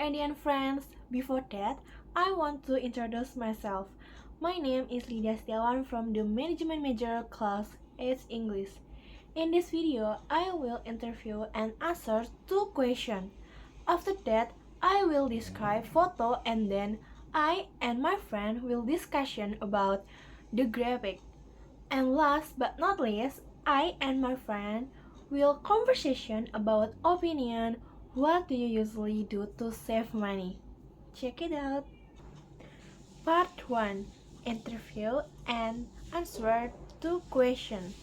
Andy and friends. Before that, I want to introduce myself. My name is Setiawan from the Management Major class 8 English. In this video, I will interview and answer two questions. After that, I will describe photo and then I and my friend will discussion about the graphic. And last but not least, I and my friend will conversation about opinion. What do you usually do to save money? Check it out. Part 1. Interview and answer to question.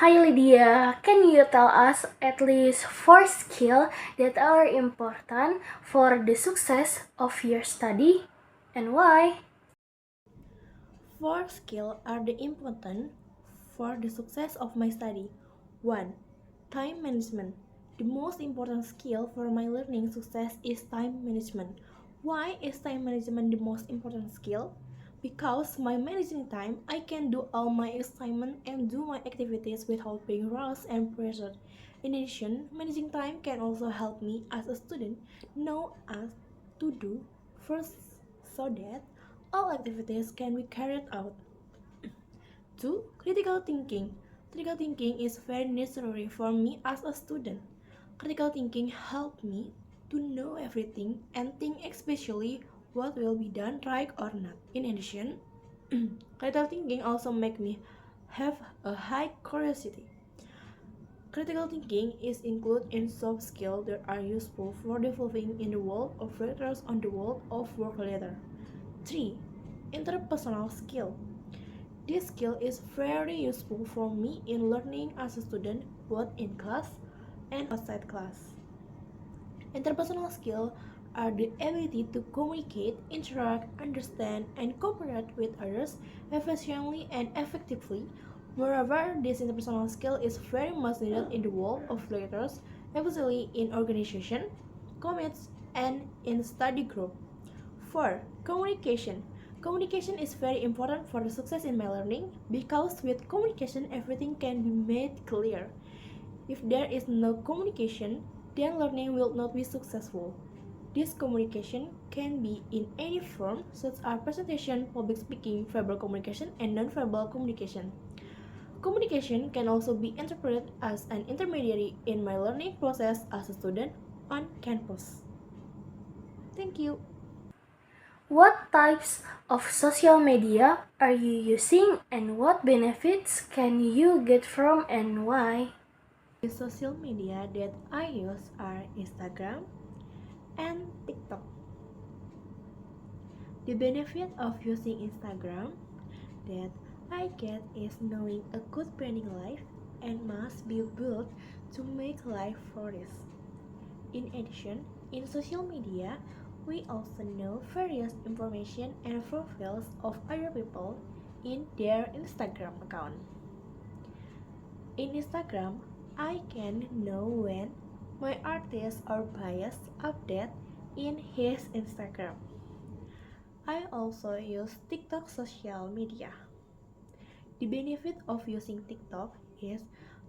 Hi Lydia, can you tell us at least 4 skills that are important for the success of your study and why? 4 skills are the important for the success of my study. 1. Time management. The most important skill for my learning success is time management. Why is time management the most important skill? Because by managing time, I can do all my assignment and do my activities without being rushed and pressured. In addition, managing time can also help me as a student know as to do first so that all activities can be carried out. 2. Critical thinking. Critical thinking is very necessary for me as a student. Critical thinking helps me to know everything and think especially what will be done right or not. In addition, critical thinking also makes me have a high curiosity. Critical thinking is included in soft skills that are useful for developing in the world of letters on the world of work later. 3. Interpersonal skill. This skill is very useful for me in learning as a student both in class and outside class. Interpersonal skills are the ability to communicate, interact, understand, and cooperate with others efficiently and effectively. Moreover, this interpersonal skill is very much needed in the world of letters, especially in organization, commits, and in study group. 4. Communication. Communication is very important for the success in my learning because with communication everything can be made clear. If there is no communication, then learning will not be successful. This communication can be in any form such as presentation, public speaking, verbal communication, and non-verbal communication. Communication can also be interpreted as an intermediary in my learning process as a student on campus. Thank you. What types of social media are you using and what benefits can you get from and why? The social media that I use are Instagram and TikTok. The benefit of using Instagram that I get is knowing a good branding life and must be built to make life flourish. In addition, in social media, we also know various information and profiles of other people in their Instagram account. In Instagram, I can know when my artist or bias update in his Instagram. I also use TikTok social media. The benefit of using TikTok is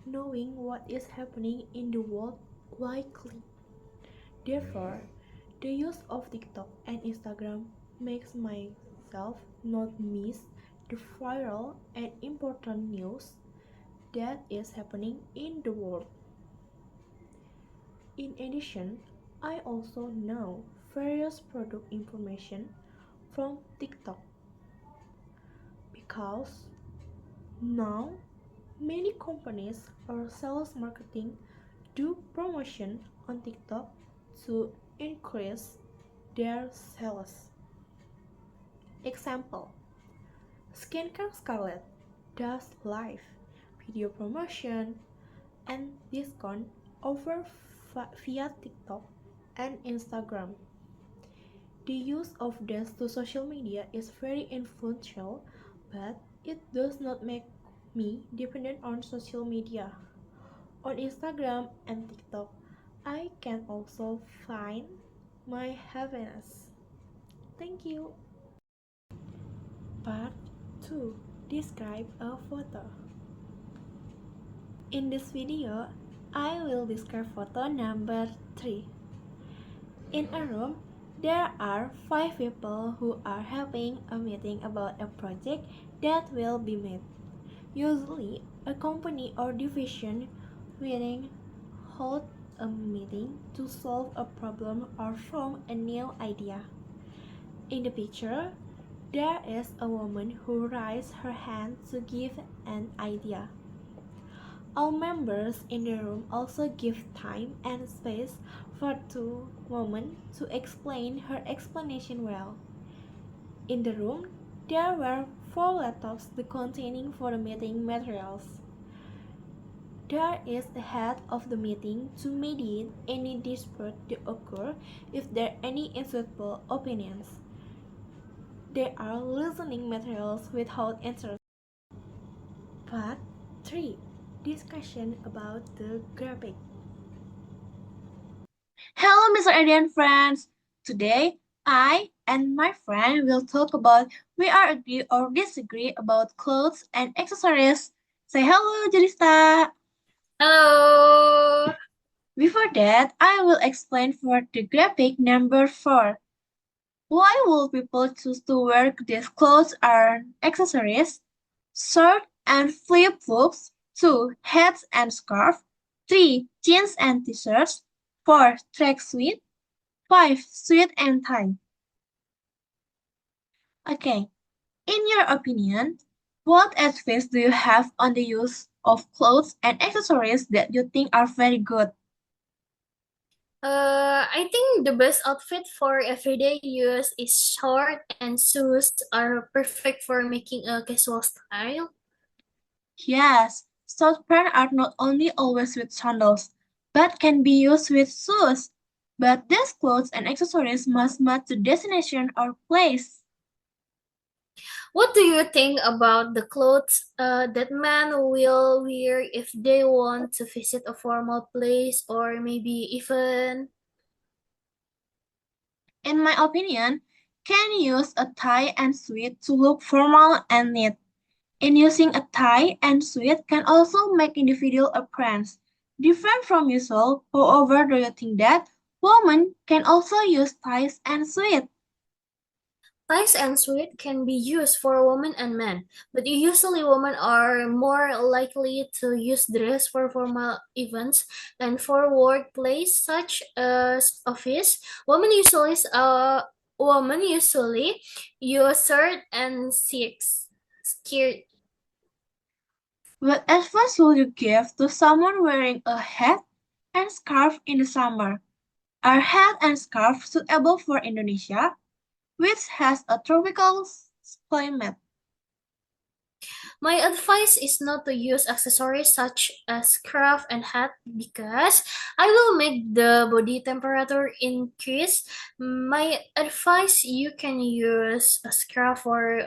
knowing what is happening in the world quickly. Therefore, the use of TikTok and Instagram makes myself not miss the viral and important news that is happening in the world. In addition, I also know various product information from TikTok because now many companies or sales marketing do promotion on TikTok to increase their sales. Example: Skincare Scarlett does live video promotion and discount offer via TikTok and Instagram. The use of these two social media is very influential, but it does not make me dependent on social media. On Instagram and TikTok, I can also find my happiness. Thank you. Part 2. Describe a photo. In this video, I will describe photo number 3. In a room, there are 5 people who are having a meeting about a project that will be made. Usually, a company or division meeting holds a meeting to solve a problem or form a new idea. In the picture, there is a woman who raises her hand to give an idea. All members in the room also give time and space for the woman to explain her explanation well. In the room, there were 4 laptops containing for the meeting materials. There is a head of the meeting to mediate any dispute that occur if there are any unsuitable opinions. There are listening materials without answers. Part 3. Discussion about the graphic. Hello, Mr. Indian friends. Today, I and my friend will talk about we are agree or disagree about clothes and accessories. Say hello, Jurista. Hello! Before that, I will explain for the graphic number 4. Why will people choose to wear these clothes or accessories? Shirt and flip-flops. 2. Hats and scarf. 3. Jeans and t-shirts. 4. Tracksuit. 5. Suit and tie. Okay, in your opinion, what advice do you have on the use of clothes and accessories that you think are very good? I think the best outfit for everyday use is short and shoes are perfect for making a casual style. Yes, short pants are not only always with sandals, but can be used with shoes. But these clothes and accessories must match the destination or place. What do you think about the clothes that men will wear if they want to visit a formal place or maybe even In my opinion, can use a tie and suit to look formal and neat. In using a tie and suit can also make individual appearance different from usual. However, do you think that women can also use ties and suit? ties and suit can be used for women and men, but usually women are more likely to use dress for formal events than for workplace such as office. Women usually use shirt and skirt. What advice will you give to someone wearing a hat and scarf in the summer? Are hat and scarf suitable for Indonesia, which has a tropical climate? My advice is not to use accessories such as scarf and hat because I will make the body temperature increase. My advice you can use a scarf for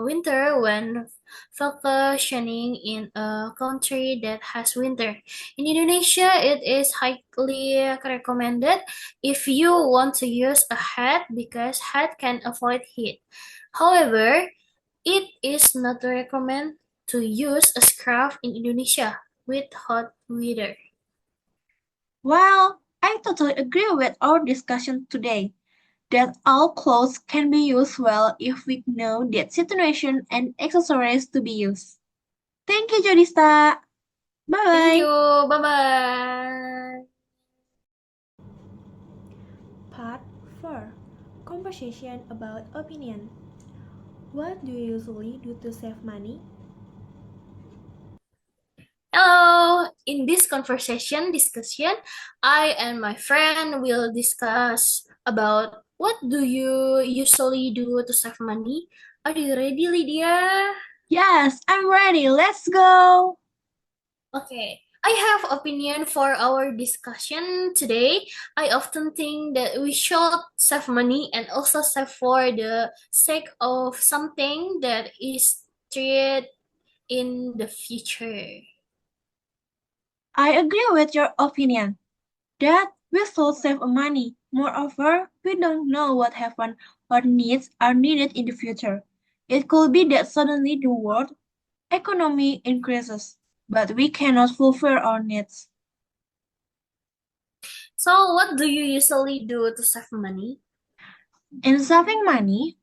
winter when vacationing in a country that has winter. In Indonesia, it is highly recommended if you want to use a hat because hat can avoid heat. However, it is not recommended to use a scarf in Indonesia with hot weather. Well, I totally agree with our discussion today that all clothes can be used well if we know the situation and accessories to be used. Thank you, Jodista. Bye Thank you. bye. Bye bye. Part 4. Conversation about opinion. What do you usually do to save money? Hello. In this conversation discussion, I and my friend will discuss about what do you usually do to save money. Are you ready, Lydia? Yes, I'm ready. Let's go. Okay, I have opinion for our discussion today. I often think that we should save money and also save for the sake of something that is treated in the future. I agree with your opinion that we should save money. Moreover, we don't know what happen or needs are needed in the future. It could be that suddenly the world economy increases, but we cannot fulfill our needs. So, what do you usually do to save money? In saving money,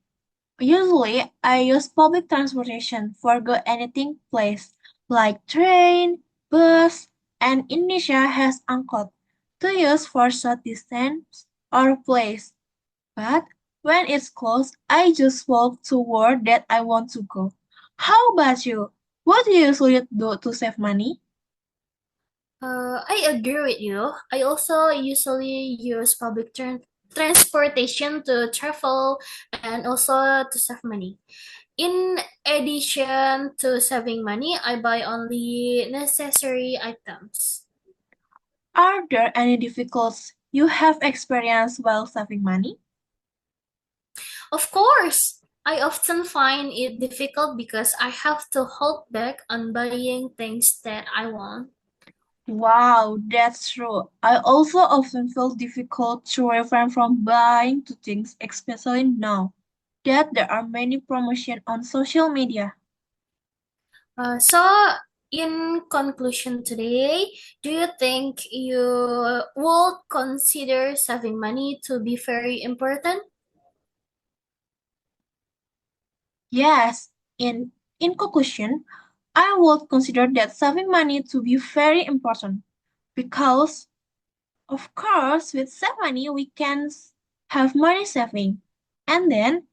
usually I use public transportation for go anything place like train, bus, and Indonesia has angkot to use for short distance or place. But when it's close, I just walk to where that I want to go. How about you? What do you usually do to save money? I agree with you. I also usually use transportation to travel and also to save money. In addition to saving money, I buy only necessary items. Are there any difficulties you have experienced while saving money? Of course, I often find it difficult because I have to hold back on buying things that I want. Wow, that's true. I also often feel difficult to refrain from buying two things, especially now that there are many promotions on social media. So, in conclusion today, do you think you will consider saving money to be very important? Yes, in conclusion, I would consider that saving money to be very important because, of course, with save money we can have money saving and then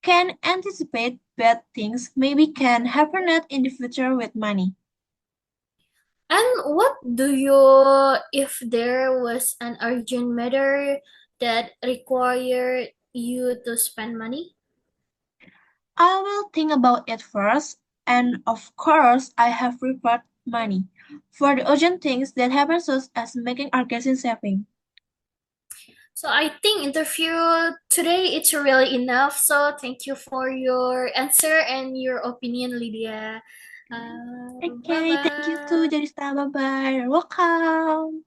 can anticipate bad things maybe can happen in the future with money. And what do you, if there was an urgent matter that required you to spend money? I will think about it first, and of course, I have prepared money for the urgent things that happen such as making our guessing saving. So I think interview today it's really enough. So thank you for your answer and your opinion, Lydia. Bye Okay, thank you too, bye. Jarista. Bye bye. You're welcome.